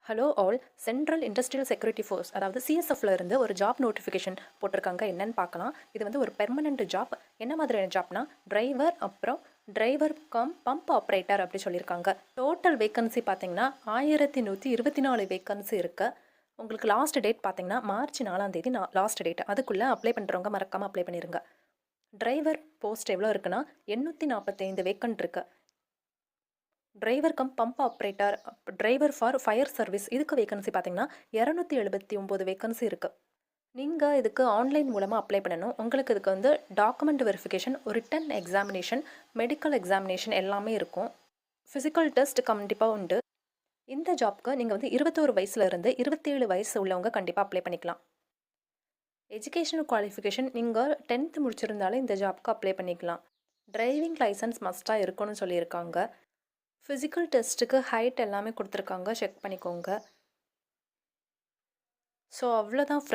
Hello all. Central industrial security force அதாவது சிஎஸ்எஃப்ல இருந்து ஒரு ஜாப் நோட்டிஃபிகேஷன் போட்டிருக்காங்க. என்னன்னு பார்க்கலாம். இது வந்து ஒரு பெர்மனண்ட் ஜாப். என்ன மாதிரியான ஜாப்னா டிரைவர், அப்புறம் டிரைவர் பம்ப் ஆப்ரேட்டர் அப்படி சொல்லியிருக்காங்க. டோட்டல் வேக்கன்சி பார்த்தீங்கன்னா 1124 வேக்கன்சி இருக்கு. உங்களுக்கு லாஸ்ட் டேட் பார்த்தீங்கன்னா March 4 லாஸ்ட் டேட். அதுக்குள்ளே அப்ளை பண்ணுறவங்க மறக்காமல் அப்ளை பண்ணிடுங்க. டிரைவர் போஸ்ட் எவ்வளோ இருக்குன்னா 845 வேக்கன்ட் இருக்கு. Driver pump operator, driver for fire service இதுக்கு வேகன்சி பார்த்தீங்கன்னா 279 வேகன்சி இருக்குது. நீங்கள் இதுக்கு ஆன்லைன் மூலமாக அப்ளை பண்ணணும். உங்களுக்கு இதுக்கு வந்து document verification, return examination, medical examination எல்லாமே இருக்கும். ஃபிசிக்கல் டெஸ்ட் கண்டிப்பாக உண்டு. இந்த ஜாப்க்கு நீங்கள் வந்து 21 வயசுலேருந்து 27 வயசு உள்ளவங்க கண்டிப்பாக அப்ளை பண்ணிக்கலாம். எஜுகேஷனல் குவாலிஃபிகேஷன் நீங்கள் 10th முடிச்சிருந்தாலும் இந்த ஜாப்க்கு அப்ளை பண்ணிக்கலாம். டிரைவிங் லைசன்ஸ் மஸ்ட்டாக இருக்குன்னு சொல்லியிருக்காங்க. ஃபிசிக்கல் டெஸ்ட்டுக்கு ஹைட் எல்லாமே கொடுத்துருக்காங்க, செக் பண்ணிக்கோங்க. ஸோ அவ்வளோதான் ஃப்ரெண்ட்ஸ்.